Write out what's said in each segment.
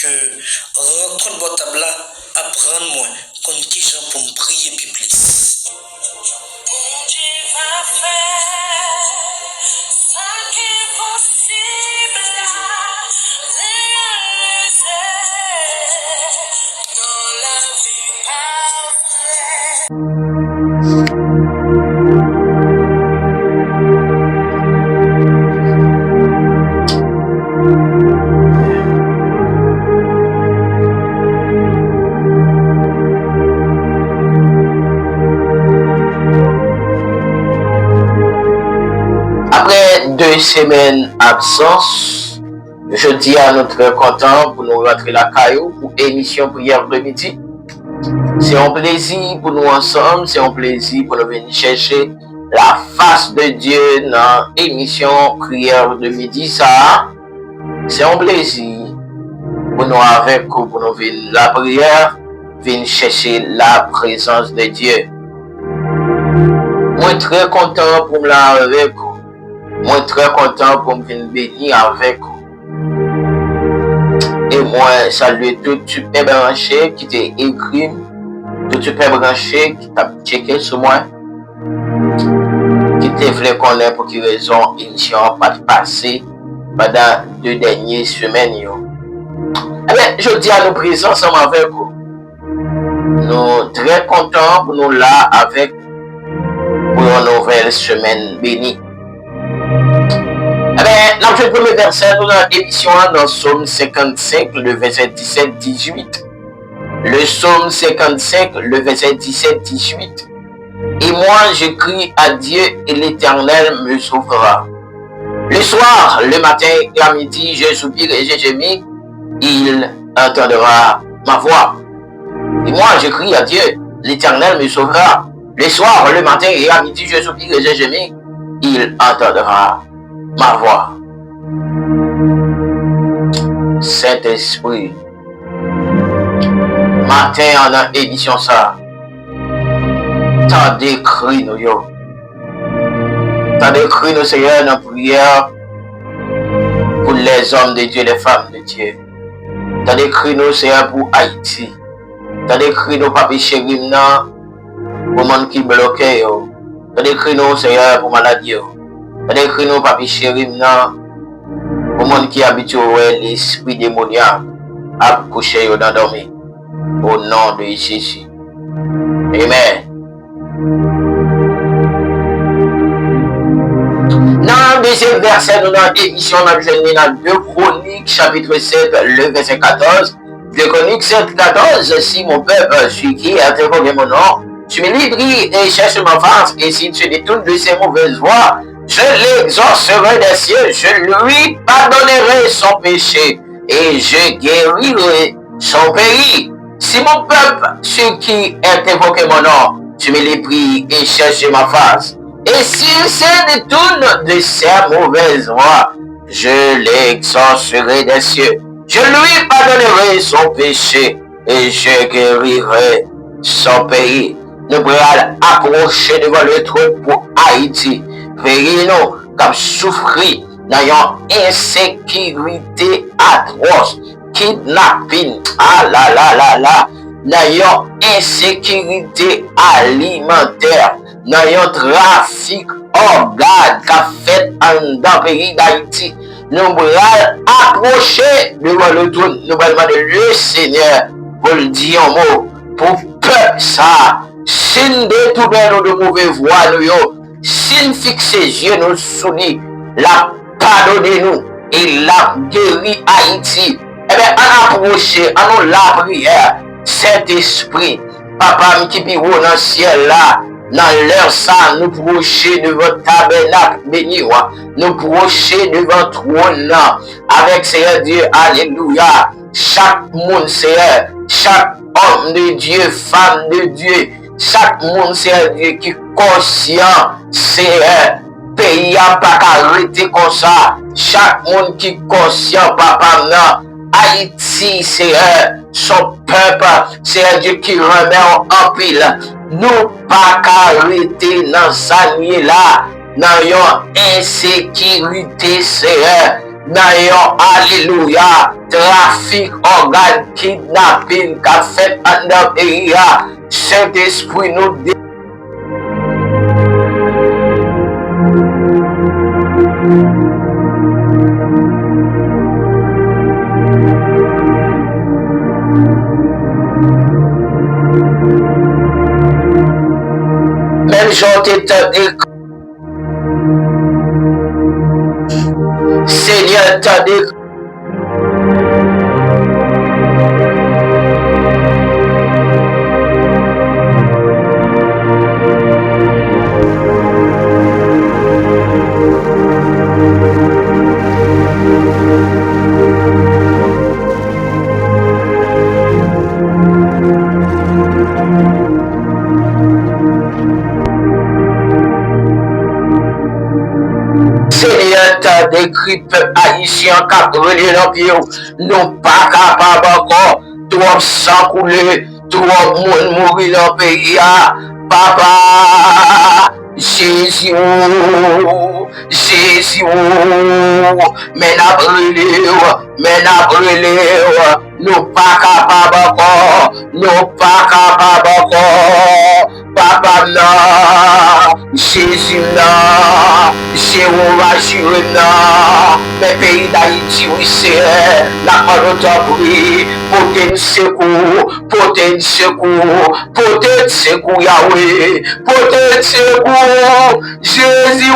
que rencontre votre table là, apprendre moi, qu'on qui gens pour me prier plus plus. Après 2 semaines absence, je dis à notre content pour nous rentrer la caillou pour émission prière de midi. C'est un plaisir pour nous ensemble, c'est un plaisir pour nous venir chercher la face de Dieu dans l'émission prière de midi. Ça, c'est un plaisir pour nous avec vous, pour nous venir la prière, venir chercher la présence de Dieu. Moi, très content pour me la avec vous. Moi, très content pour me venir bénir avec vous. Et moi, saluer tout super branché qui t'a écrit, tout super branché qui t'a checké sur moi, qui t'a voulu connaître pour quelle raison l'émission n'a pas passé pendant 2 dernières semaines. Eh bien, je dis à nous présents ensemble avec vous. Nous très contents pour nous là avec pour une nouvelle semaine bénie. Eh bien, dans le premier verset, nous avons l'émission dans Psaume 55, le verset 17-18. Le Psaume 55, le verset 17-18. Et moi, je crie à Dieu et l'Éternel me sauvera. Le soir, le matin et à midi, je soupire et je gémis, il entendra ma voix. Et moi, je crie à Dieu, l'Éternel me sauvera. Le soir, le matin et à midi, je soupire et je gémis, il entendra ma voix. Saint-Esprit, matin en édition ça, t'as décrit nous yo. T'as décrit nous Seigneur dans prière pour les hommes de Dieu, les femmes de Dieu. T'as décrit nous Seigneur pour Haïti. T'as décrit nous papi chéri nan pour monde qui bloqué yo. T'as décrit nous Seigneur pour maladie yo. T'as décrit nous papi chéri nan pour monde qui habite l'esprit démoniaque à coucher yo dans dormir. Au nom de Jésus. Amen. Dans le deuxième verset, nous avons l'émission dans 2 Chroniques, chapitre 7, le verset 14. 2 Chroniques 7, 14. Si mon peuple, celui qui a invoqué mon nom, tu me livres et cherche ma face, et si tu détournes de ses mauvaises voies, je l'exaucerai des cieux, je lui pardonnerai son péché, et je guérirai son pays. Si mon peuple, celui qui a invoqué mon nom, tu me les pries et cherches ma face. Et s'il se détourne de ses mauvaises voies, je l'exaucerai des cieux. Je lui pardonnerai son péché et je guérirai son pays. Nous pourrons approcher devant le trône pour Haïti. Veillez nous comme souffrir dans une insécurité atroce, kidnapping, dans une insécurité alimentaire, dans un trafic organe qu'a fait dans le pays d'Haïti. Nous allons approcher devant le trône, nous allons demander le Seigneur pour le dire un mot, pour peuple ça, si nous détournons de mauvaises voies, si nous fixons les yeux nous sous lui, la pardonnez-nous et la guéri Haïti. Eh bien, on approche, on la prière, Saint-Esprit, Papa qui est dans le ciel là, dans l'heure ça, nous procher devant tabernacle béni, nous procher devant trône là, avec Seigneur Dieu, alléluia, chaque monde Seigneur, chaque homme de Dieu, femme de Dieu, chaque monde Seigneur Dieu qui est conscient, Seigneur, pays n'a pas arrêté comme ça, chaque monde qui est conscient, Papa, non. Haïti, Seigneur, son peuple, c'est Dieu qui remet en pile. Nous pas arrêter dans sa nuit là, dans une insécurité, Seigneur, nan yon alléluia trafic organ kidnapping qu'a fait en dans pays ya. Saint-Esprit nous même j'en t'ai Seigneur tandis Seigneur t'a décrit peuple haïtien qui brûlé dans pied, nous pas capable encore, trop sang couler, trop monde mourir dans le pays. Papa, Jésus, Jésus, mais n'a brûlé, nous pas capable encore, nous pas capable encore. Papa non, Jésus non, Jéhovah Jireh non, mais pays d'Haïti oui c'est la parole de prier, porter secours Yahweh, porter secours Jésus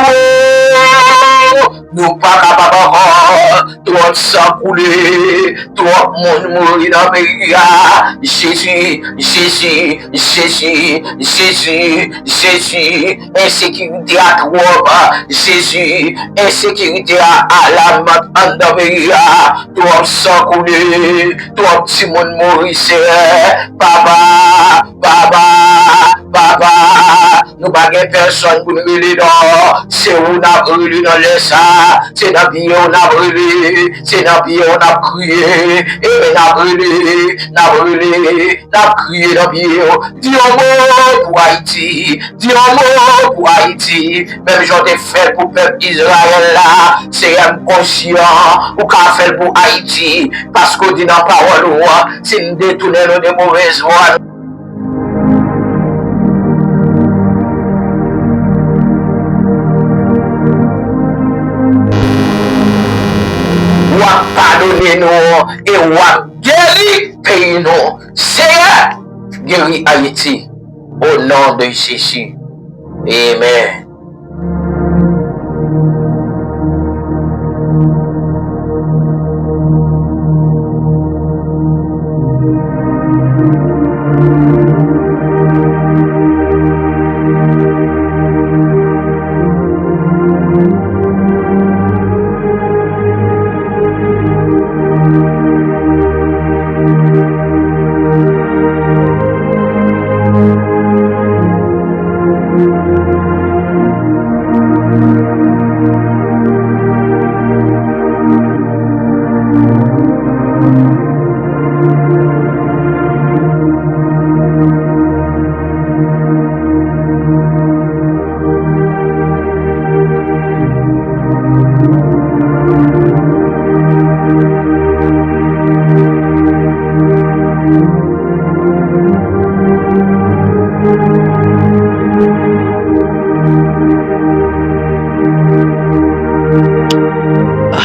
nous pas capables encore, trop sang couler, trop monde mourir dans le pays. Jésus, insécurité à trop, Jésus, insécurité à la mat en dans le pays. Trop sang couler, trop petit monde mourir, papa, nous pas personne pour nous mêler dans, c'est où on a brûlé dans les ça, c'est dans pied on a brûlé, c'est dans pied on a crié, et on a brûlé, n'a crié dans pied, dis un mot pour Haïti, même j'en ai fait pour le peuple Israël là, c'est un conscient, ou qu'a fait pour Haïti, parce qu'on dit dans la parole, c'est une détourner de mauvaises voies. Pardonnez nous et guérir pays nous. Seigneur, guéris Haïti au nom de Jésus. Amen.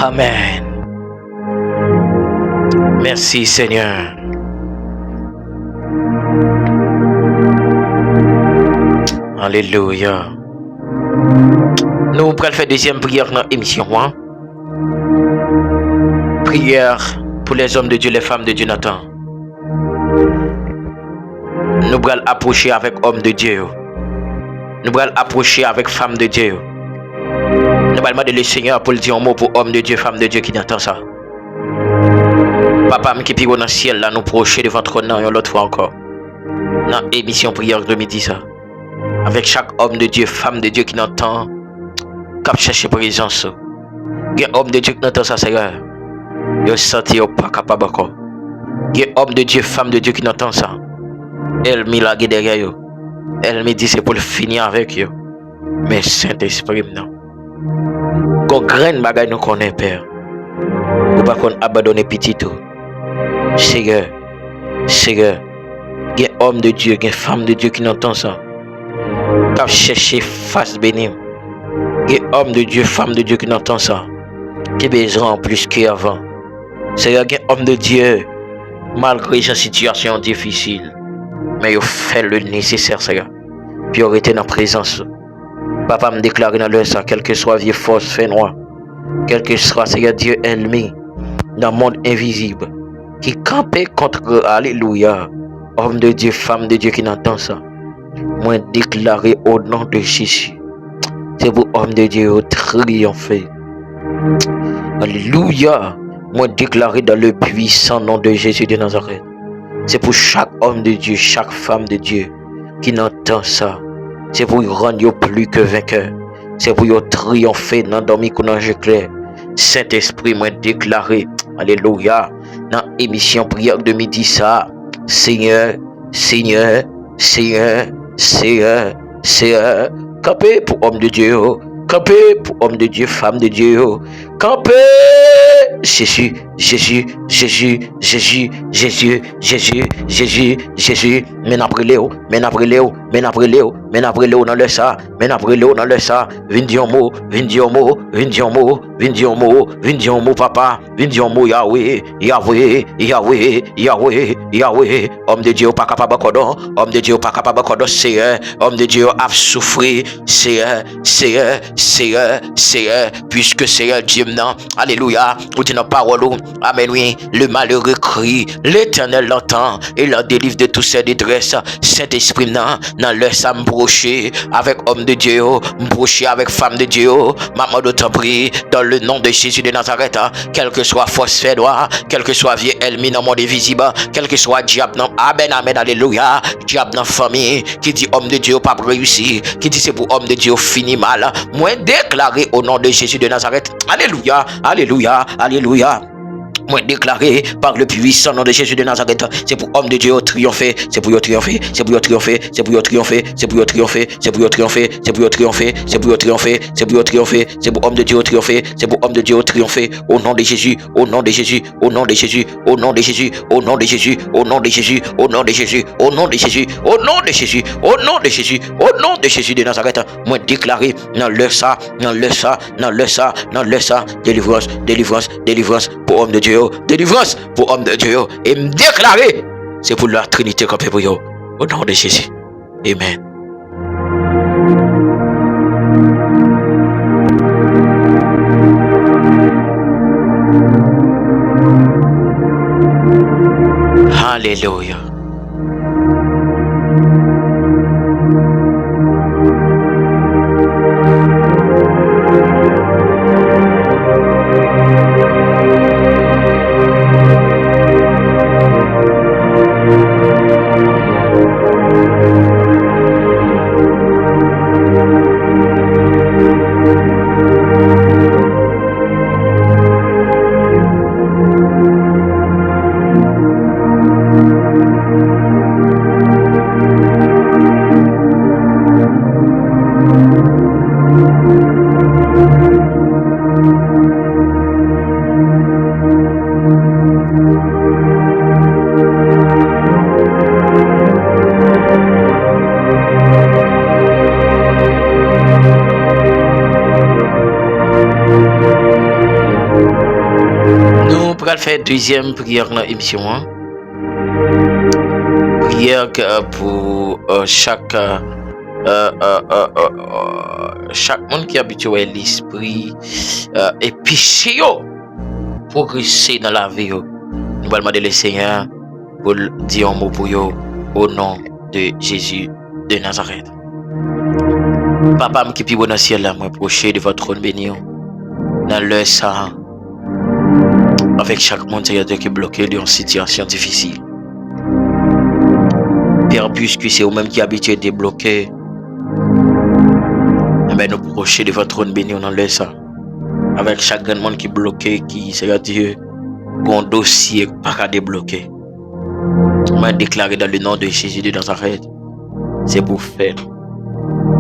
Amen. Merci Seigneur. Alléluia. Nous allons faire deuxième prière dans l'émission. Prière pour les hommes de Dieu, les femmes de Dieu, Nathan. Nous allons approcher avec hommes de Dieu. Nous allons approcher avec femmes de Dieu. Nous allons demander le Seigneur pour le dire un mot pour hommes de Dieu, femmes de Dieu qui n'entendent ça. Papa, qui pire dans le ciel, là, nous procher devant ton nom, l'autre fois encore. Dans l'émission prière de midi, ça. Avec chaque homme de Dieu, femme de Dieu qui n'entend, qui cherche présence. Il y a homme de Dieu qui n'entend ça, Seigneur. Il senti pas capable encore. Il y a homme de Dieu, femme de Dieu qui n'entend ça. Elle m'a lagué derrière eux. Elle me dit c'est pour le finir avec eux. Mais Saint-Esprit, non. Qu'on graine bagaille nous connaît, Père. Ou pas qu'on abandonne petit tout. Seigneur, Seigneur, il y a homme de Dieu, il y a femme de Dieu qui n'entend ça. Qui chercher face bénie. Il y a homme de Dieu, femme de Dieu qui n'entend ça. Qui besoin plus qu'avant. Seigneur, il y a homme de Dieu, malgré sa situation difficile. Mais il fait le nécessaire, Seigneur. Puis il été dans la présence. Papa me déclare dans le sang, quelle que soit vieille force, fait noir. Quel que soit, Seigneur Dieu, ennemi, dans le monde invisible, qui campait contre, alléluia, homme de Dieu, femme de Dieu qui n'entend ça. Moi déclaré au nom de Jésus. C'est pour homme de Dieu triompher. Alléluia. Moi déclaré dans le puissant nom de Jésus de Nazareth. C'est pour chaque homme de Dieu, chaque femme de Dieu qui n'entend ça. C'est pour rendre plus que vainqueur. C'est pour triompher dans dormi qu'on a clair. Saint-Esprit, moi déclaré, alléluia, dans l'émission prière de midi ça. Seigneur, Seigneur, Seigneur, Seigneur, Seigneur, campé pour homme de Dieu, campé pour homme de Dieu, femme de Dieu, campé. Jésus, Jésus, Jésus, Jésus, Jésus, Jésus, Jésus, Jésus, men après Léo, men après Léo, men après Léo, men après Léo dans le ça, men après Léo dans le ça, vin di mot, vin di mot, vin di mot, vin di mot, vin di mot papa, vin di mot Yahweh, Yahweh, Yahweh, Yahweh, Yahweh, homme de Dieu pas capable cordon, homme de Dieu pas capable cordon, Seigneur, homme de Dieu a souffert, Seigneur, Seigneur, Seigneur, Seigneur, puisque Seigneur Dieu maintenant, alléluia, ou nos paroles, amen, oui, le malheureux crie, l'Éternel l'entend, et le délivre de toutes ses détresses. Saint-Esprit, dans le sang broché, avec homme de Dieu, broché avec femme de Dieu, maman de t'en prie, dans le nom de Jésus de Nazareth, quel que soit force fait droit, quel que soit vieux ennemi dans le monde invisible, quel que soit diable, non, amen, amen, alléluia, diable dans la famille, qui dit homme de Dieu pas réussi, qui dit c'est pour homme de Dieu fini mal, moi déclaré au nom de Jésus de Nazareth, alléluia, alléluia, alléluia. Moi déclaré par le puissant nom de Jésus de Nazareth, c'est pour homme de Dieu triompher, c'est pour triompher, c'est pour triompher, c'est pour triompher, c'est pour triompher, c'est pour triompher, c'est pour triompher, c'est pour triompher, c'est pour triompher, c'est pour homme de Dieu triompher, c'est pour homme de Dieu triompher, au nom de Jésus, au nom de Jésus, au nom de Jésus, au nom de Jésus, au nom de Jésus, au nom de Jésus, au nom de Jésus, au nom de Jésus, au nom de Jésus, au nom de Jésus, au nom de Jésus de Nazareth, moi déclaré dans le ça, dans le ça, dans le ça, dans le ça, délivrance, délivrance, délivrance pour homme de Dieu. Délivrance pour homme de Dieu et me déclarer c'est pour la Trinité comme pour vous au nom de Jésus. Amen. Alléluia. Faire deuxième prière dans l'émission. Prière pour chaque monde qui est habitué à l'esprit et puis progresser dans la vie. Nous allons demander le Seigneur pour dire un mot pour vous au nom de Jésus de Nazareth. Papa, qui est dans le ciel, moi proche de votre trône béni dans le sang. Avec chaque monde qui est bloqué dans une situation difficile. Père, puisque c'est vous-même qui habitué de bloquer, nous procher de votre trône béni dans le sang. Avec chaque monde qui est bloqué, qui c'est-à-dire un dossier pas à débloquer. Moi déclaré dans le nom de Jésus de Nazareth, c'est pour faire.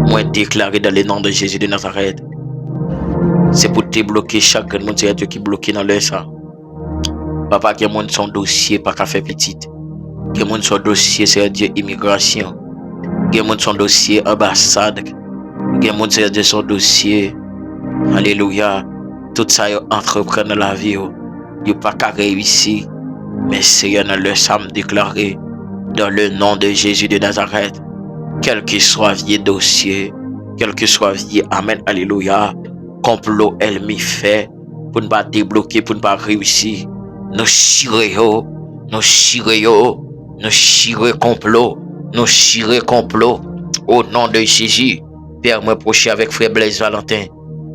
Moi déclaré dans le nom de Jésus de Nazareth, c'est pour débloquer chaque monde qui est bloqué dans le sang. Papa, qui monde son dossier, pas qu'à faire petit. Qui monde son dossier, c'est Dieu, immigration. Qui monde son dossier, ambassade. Qui monde c'est Dieu, son dossier. Alléluia. Tout ça, yo entreprendre dans la vie, yo pas qu'à réussir. Mais Seigneur, dans le psaume déclaré, dans le nom de Jésus de Nazareth, quel que soit vieux dossier, quel que soit vieux, amen, alléluia, complot ennemi fait, pour ne pas débloquer, pour ne pas réussir, nous chirons, complot, au nom de Jésus. Père, me procher avec frère Blaise Valentin,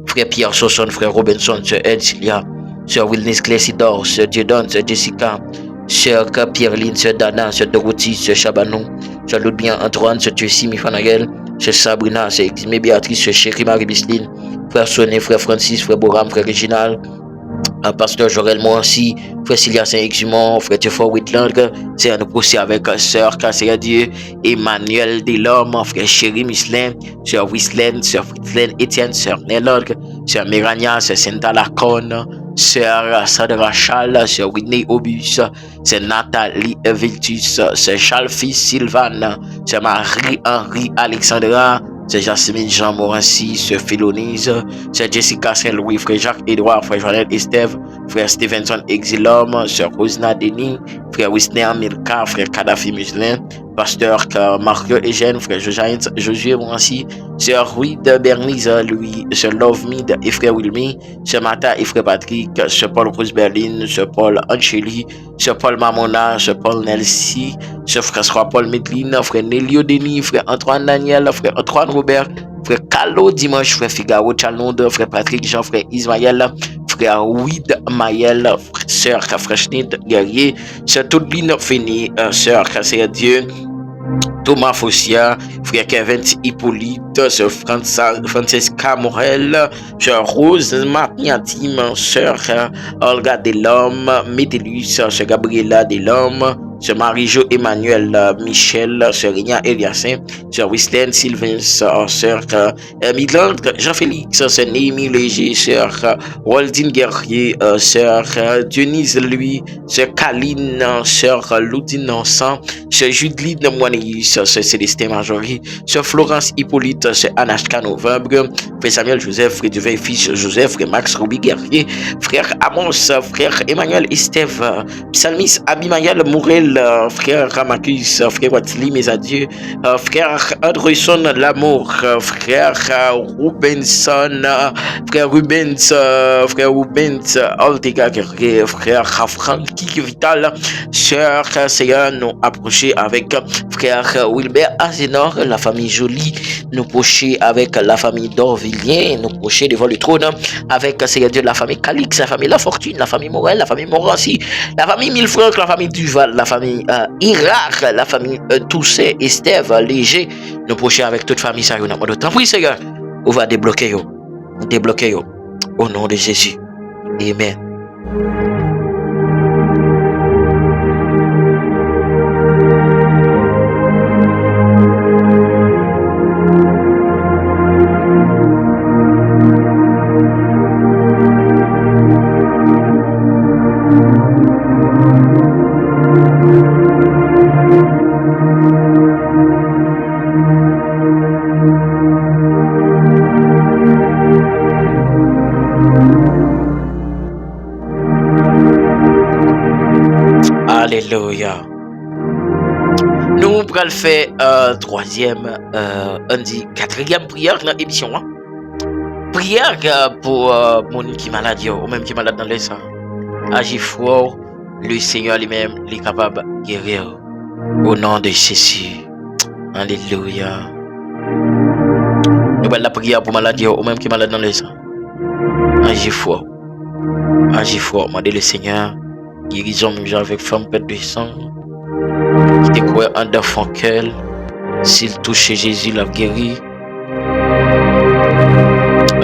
frère Pierre Sosson, frère Robinson, sœur Edcilia, sœur Wilnis Clessidor, sœur Dieudonne, sœur Jessica, sœur Pierre-Line, sœur Dana, sœur Dorothy, sœur Chabanon, sœur Ludbien Antoine, sœur Jessie Mifanaël, sœur Sabrina, sœur Eximé Béatrice, sœur Chérie Marie-Bisline, frère Soné, frère Francis, frère Boram, frère Réginal, pasteur Jorel Moansi, frère Cilia Saint-Exumont, frère Théophore Whitland, c'est nous pousser avec sœur Cassia Dieu, Emmanuel Delorme, frère Chéri Mislin, sœur Wislaine, sœur Fritzlaine, Étienne, sœur Nélod, sœur Mérania, sœur Senta Lacone, sœur Sandra Charles, sœur Whitney Obus, sœur Nathalie Viltus, sœur Charles Fils Sylvane, sœur Marie-Henri Alexandra, c'est Jasmine Jean Morancy, sœur Philonise, c'est Jessica Saint-Louis, frère Jacques-Édouard, frère Joannette Estève, frère Stevenson Exilom, sœur Rosina Denis, frère Wisner Milka, frère Kadhafi Muslin, pasteur Mario Eugène, frère Josué Morancy, sœur Ruide Bernice, Louis, sœur Love Mid et frère Wilmy, sœur Mata et frère Patrick, sœur Paul Rose Berlin, sœur Paul Angeli, sœur Paul Mamona, sœur Paul Nelsi, sœur François Paul Medline, frère Nélio Denis, frère Antoine Daniel, frère Antoine Robert, frère Carlo Dimanche, frère Figaro Chalonde, frère Patrick Jean, frère Ismaël, frère Ouid Maël, sœur Frachnid Guerrier, sœur Toudline Feni, sœur Cassia Dieu, Thomas Fossia, frère Kevin Hippolyte, sœur Francesca Morel, sœur Rose Martiatim, sœur Olga Delhomme, Métellus, sœur Gabriela Delhomme, sœur Marie-Jo Emmanuel Michel, sœur Rina Eliassin, sœur Wislaine Sylvain, sœur Midland Jean-Félix, sœur Némi Léger, sœur Waldine Guerrier, sœur Denise Louis, sœur Kaline, sœur Loudine Ensemble, sœur Judeline Moigny, sœur Célestin Majorie, sœur Florence Hippolyte, sœur Anashka Novembre, frère Samuel Joseph, frère Duveil fils Joseph, frère Max Ruby Guerrier, frère Amos, frère Emmanuel Estève, psalmiste Abimaël Mourel, frère Ramacus, frère Watili mes adieux, frère Andrewson Lamour, frère Rubenson, frère Rubens, Altega Guerrier, frère Francky Vital, sœur Seigneur, nous approcher avec frère Wilbert Azenor, la famille Jolie, nous approcher avec la famille d'Orvillien, nous approcher devant le trône avec Seigneur Dieu, la famille Calix, la famille La Fortune, la famille Morel, la famille Morancy, la famille Millefranc, la famille Duval, la famille Irak, la famille Toussaint, Estève, Léger, nous approcher avec toute famille, ça y est, on a temps. Oui, Seigneur, on va débloquer, au nom de Jésus. Amen. Alléluia. Nous pourrons faire troisième, on dit quatrième prière dans l'émission. Prière pour mon qui est malade, ou même qui est malade dans le sang. Agis fort, le Seigneur lui-même est capable de guérir. Au nom de Jésus. Alléluia. Nous allons la prière pour maladie, ou même qui est malade dans le sang. Agis fort. Agis fort, demandez le Seigneur. Guérison même avec femme pète de sang. Qui te croit en d'enfant qu'elle. S'il touche Jésus, l'a guéri.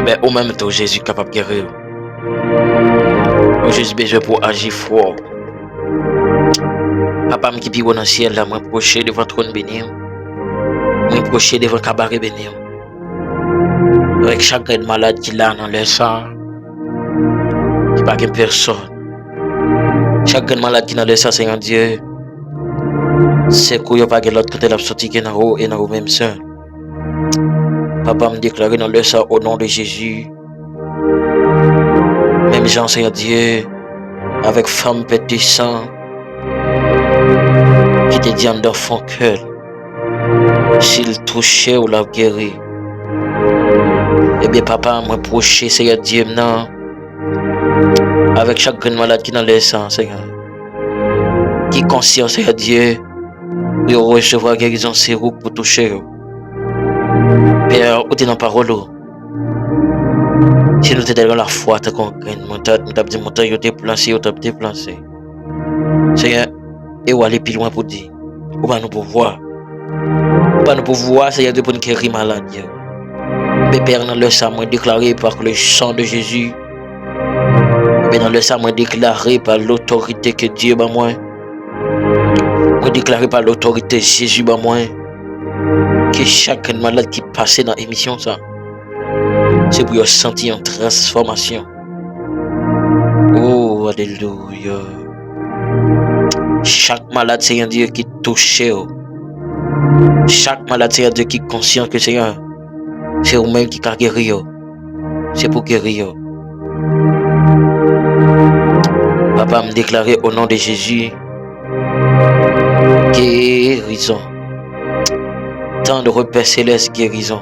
Mais au même temps, Jésus est capable de guérir. Jésus besoin pour agir fort. Papa qui vit dans le ciel, là, moi proche devant trône béni. Moi proche devant cabaret béni. Avec chaque malade qui l'a dans le sang. Qui pas de personne. Chaque malade qui n'a laissé Seigneur Dieu, c'est qu'il n'y a pas de l'autre côté de la sortie qui est dans haut et dans même sein. Papa me déclare dans le sang au nom de Jésus. Même Jean, Seigneur Dieu, avec femme pété sang, qui te dit en dans fond cœur, s'il touchait ou l'a guéri. Eh bien, papa, moi, proche, Seigneur Dieu, maintenant, avec chaque grande malade qui n'a le sang, Seigneur, qui est conscient, Seigneur Dieu, de recevoir guérison, c'est pour toucher. Père, où tu es dans la parole, si nous t'es dans la foi, tu as compris, nous t'as dit, tu t'es placé, tu t'es placé. Seigneur, et où aller plus loin pour dire, où va nous pouvoir, Seigneur, pour nous guérir malade. Mais Père, dans le sang, déclaré par le sang de Jésus, mais dans le sang, déclaré par l'autorité que Dieu m'a moi, déclaré par l'autorité de Jésus m'a moi, que chaque malade qui passait dans l'émission, ça, c'est pour sentir une transformation. Oh, alléluia. Chaque malade, Seigneur Dieu, qui touche, chaque malade, Seigneur Dieu, qui est conscient que Seigneur, c'est vous-même qui a guéri. C'est pour guérir. Papa me déclarait au nom de Jésus, guérison. Tant de repères célestes, guérison.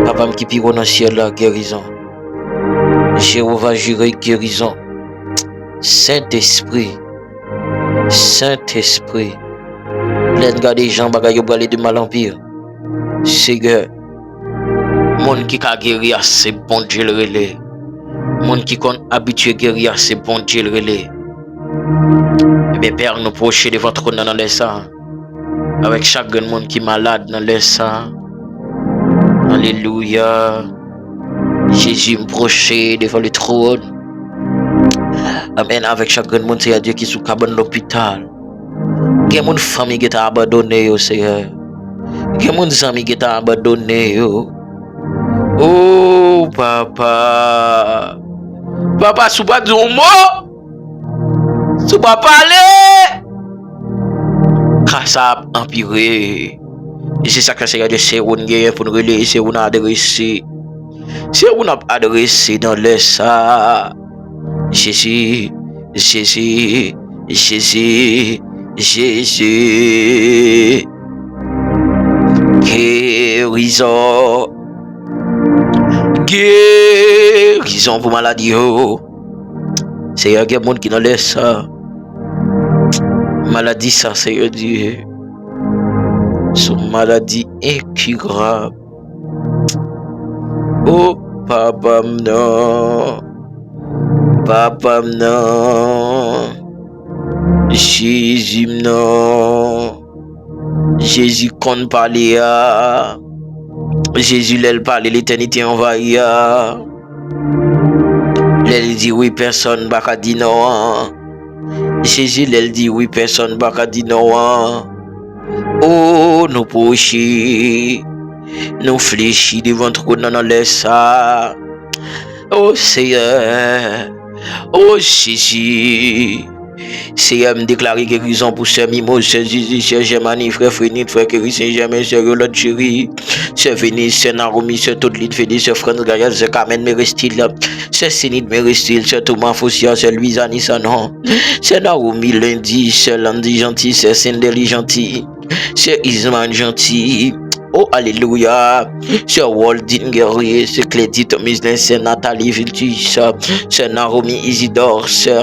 Papa me qui pire dans le ciel là, guérison. Jéhovah juré, guérison. Saint-Esprit. Saint-Esprit. Plein de des gens bagaille pour aller de mal en pire. Seigneur. Monde qui a guéri assez bon Dieu le relais. Monde qui est habitué à guérir assez bon Dieu le relais. Eh bien, Père, nous proches devant ton trône dans les sangs. Avec chaque monde qui est malade dans les sangs. Alléluia. Jésus me proche devant le trône. Amen. Avec chaque monde, c'est Dieu qui est sous cabane l'hôpital. Il y a une famille qui t'a abandonné, Seigneur. Il y a une famille qui t'a abandonné. Oh, papa. Papa, sous pas de mot. Sous pas parler. Car ça a empiré. Et c'est ça que c'est de c'est on gagne pour nous relayer, c'est on a adressé. C'est on a adressé dans le ça. Jésus, Jésus, Jésus, Jésus. Guérison. Guérison pour maladie. C'est un monde qui n'a laisse ça. Maladie, ça, c'est Dieu. Son maladie incurable. Oh, papa, non. Papa, non. Jésus, non. Jésus, qu'on parlait à. Jésus, l'aile parle, l'éternité envahie. Elle dit oui, personne ne dit non. Jésus, elle dit oui, personne ne dit non. Oh, nous prochés, nous fléchis devant trop dans le ça. Oh, Seigneur, oh, Jésus. Seigneur, me déclarer guérison pour ce mimos, ce Jésus, ce Germanie, frère Frénit, frère Kéry Saint-Germain, ce Rolot Chéri, ce Vénis, ce Naromi, ce Toute-Lite Fédé, ce France Gaillard, ce Carmen Mérestil, ce Sénit Mérestil, ce Thomas Fossia, ce Louise Anissanon, ce Naromi Lundi, ce Lundi Gentil, ce Sindeli Gentil, ce Isman Gentil. Oh, alléluia. C'est Waldin Guerrier, c'est Clédie Tomislin, c'est Nathalie Viltus, c'est Naromi Isidore, c'est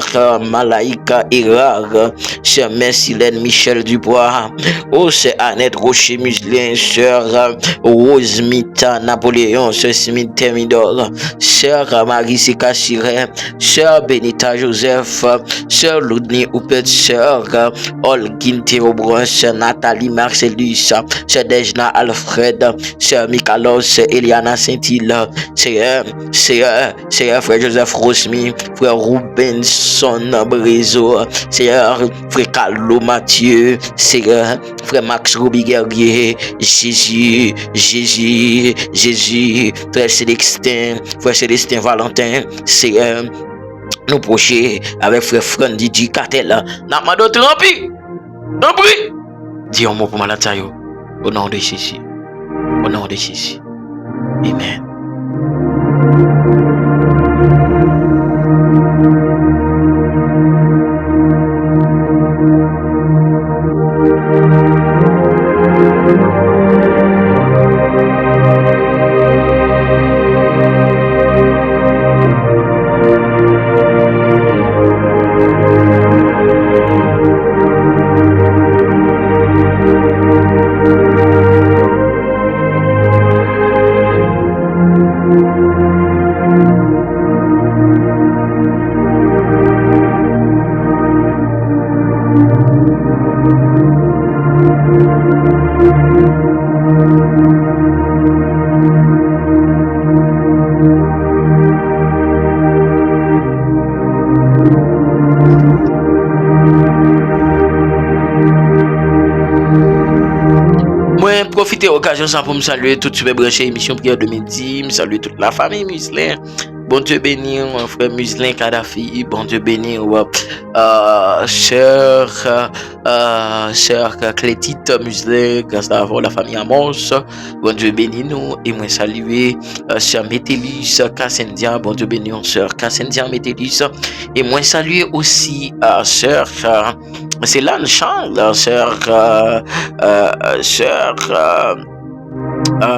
Malaïka Erard, c'est Messilène Michel Dubois. Oh, c'est Annette Rocher Muslin, sœur Rose Mita Napoléon, c'est Smith Thermidor, sœur Marie Sikassiret, sœur Benita Joseph, sœur Loudni Oupet, sœur Olguin Théobrun, sœur Nathalie Marcellus, sœur Dejna Alpha. Fred, c'est Michalos, c'est Eliana Saint-Hilaire, c'est frère Joseph Rosmi, frère Rubenson Brezo, c'est frère Carlo Mathieu, c'est frère Max Ruby Guerrier, Jésus, frère Célestin Valentin, c'est nous procher avec frère Fran Didi Cartel. N'a pas d'autre rempli. Dis un mot pour malade ça yo. Au nom de Jésus. Au nom de Jésus. Amen. Profitez de l'occasion pour me saluer tout super branché émission prière de midi, me saluer toute la famille Muslin. Bon Dieu béni, mon frère Muslin Kadhafi, bon Dieu béni, sœur Clétite Muslin, grâce à la famille Amos, bon Dieu béni nous, et moi saluer sœur Métélis Kassendia, bon Dieu béni, sœur Kassendia Métélis, et moi saluer aussi sœur c'est Lanne Charles, sœur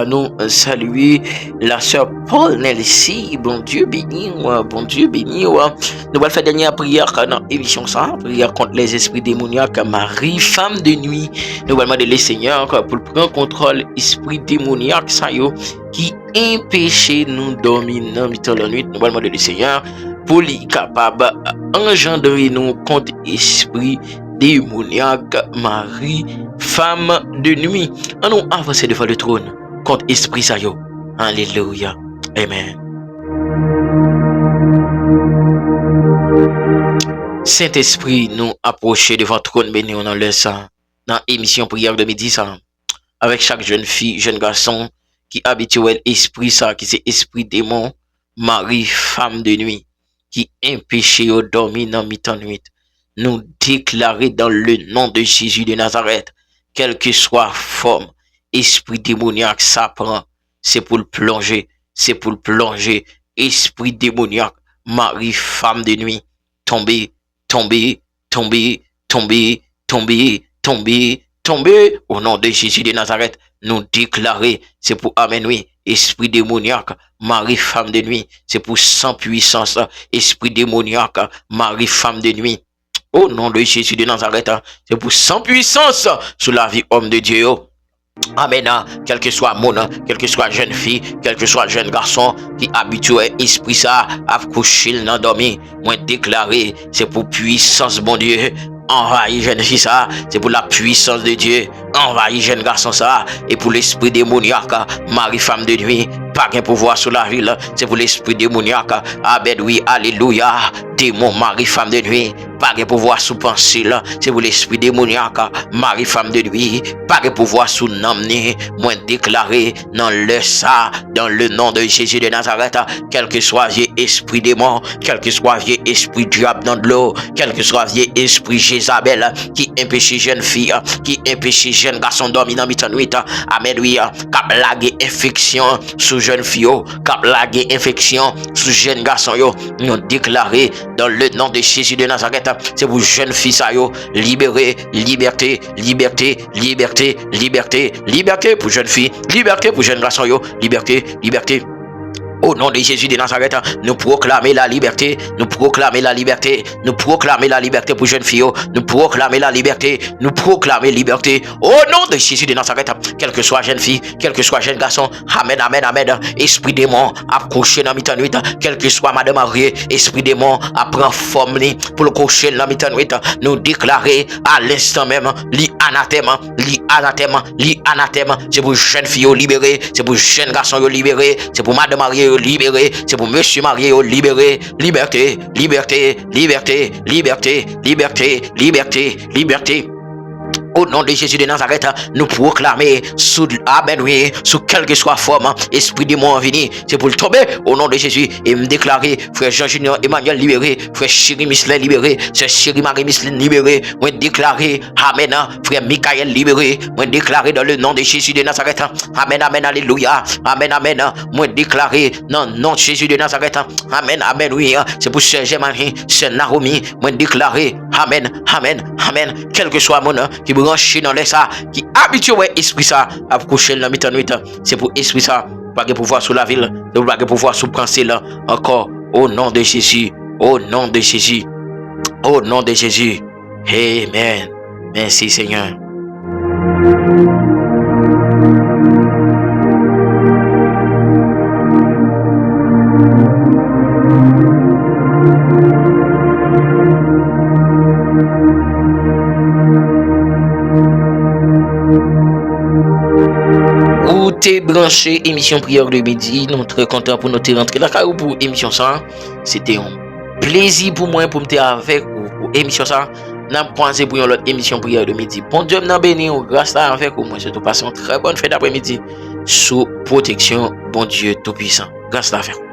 nous saluer la sœur Paul Nelly, bon Dieu béni, bon Dieu béni. Nous allons faire dernière prière dans l'émission ça, prière contre les esprits démoniaques, Marie, femme de nuit. Nous allons demander le Seigneur pour prendre contrôle esprit démoniaque ça yo qui empêche nous dormir dans la nuit. Nous allons demander le Seigneur pour lui capable engendrer nous contre esprit démoniaque, Marie, femme de nuit. On nous avance devant le trône contre esprit ça yo. Alléluia. Amen. Saint-Esprit, nous approcher devant le trône béni on en laisse dans émission prière de midi ça avec chaque jeune fille, jeune garçon qui habituel esprit ça qui c'est esprit démon, Marie, femme de nuit qui empêche au dormir dans mi-temps nuit. Nous déclarer dans le nom de Jésus de Nazareth, quelle que soit forme, esprit démoniaque, ça prend, c'est pour le plonger, esprit démoniaque, Marie, femme de nuit, tomber, au nom de Jésus de Nazareth, nous déclarer, c'est pour amen, oui, esprit démoniaque, Marie, femme de nuit, c'est pour sans puissance, esprit démoniaque, Marie, femme de nuit, au nom de Jésus de Nazareth, c'est pour sans puissance sur la vie homme de Dieu. Amen. Quel que soit mon, quel que soit jeune fille, quel que soit jeune garçon qui habitué esprit ça à coucher dans dormir, moi déclarer c'est pour puissance bon Dieu. Envahir jeune fille ça, c'est pour la puissance de Dieu. Envahir jeune garçon ça, et pour l'esprit démoniaque, Marie femme de nuit, pas qu'un pouvoir sur la ville, c'est pour l'esprit démoniaque. Amen, oui, alléluia. Démon, Marie femme de nuit, pas qu'un pouvoir sous pensée, c'est pour l'esprit démoniaque, Marie femme de nuit, pas qu'un pouvoir sous n'amener, moins déclaré dans le ça, dans le nom de Jésus de Nazareth, quel que soit vieux esprit démon, quel que soit vieux esprit diable dans de l'eau, quel que soit vieux esprit Jézabel, qui empêche jeune fille, qui empêche jeune garçon dormir dans mi-temps nuit, amen, oui, cap laguer infection sous jeune fille, cap laguer infection sous jeune garçon, nous déclaré dans le nom de Jésus de Nazareth, c'est pour jeune fille ça yo, libéré, liberté pour jeune fille, liberté pour jeune garçon yo, liberté. Au nom de Jésus de Nazareth, nous proclamer la liberté, nous proclamer la liberté pour jeunes filles, nous proclamer la liberté, nous proclamer liberté. Au nom de Jésus de Nazareth, quel que soit jeune fille, quel que soit jeune garçon, amen. Esprit démon, accroché dans mi-temps nuit, quel que soit madame mariée, esprit démon, prend forme pour le coucher dans mi-temps nuit, nous déclarer à l'instant même, anathème, c'est pour jeune fille libérée, c'est pour jeune garçon libéré, c'est pour madame mariée libéré, c'est pour monsieur marié libéré, liberté. Au nom de Jésus de Nazareth, nous proclamer sous Amen, oui, sous quelle que soit forme, esprit de mon venu, c'est pour le tomber au nom de Jésus et me déclarer, frère Jean Junior Emmanuel libéré, frère Chéri Mislin libéré, frère Chéri Marie Mislin libéré, moi déclarer, Amen, frère Michael libéré, moi déclarer dans le nom de Jésus de Nazareth, Amen, Amen, Alléluia, Amen, Amen, moi déclarer dans le nom de Jésus de Nazareth, Amen, Amen, oui, c'est pour Sœur Germaine, Sœur Naomi, moi déclarer, Amen, Amen, Amen, quel que soit mon nom, qui branché dans les ça, qui habitué esprit ça, à coucher dans la nuit, c'est pour esprit ça, pas de pouvoir sur la ville, pas de pouvoir sur penser là, encore, au nom de Jésus, au nom de Jésus, au nom de Jésus, Amen, merci Seigneur. Ou t'es branché émission prière de midi, nous très content pour nous te rentrer là pour émission ça. C'était un plaisir pour moi pour me avec pour émission ça. N'a pensé pour une autre émission prière de midi. Bon Dieu n'a béni grâce à avec moi surtout passons très bonne fête d'après-midi sous protection bon Dieu tout puissant. Grâce à faire.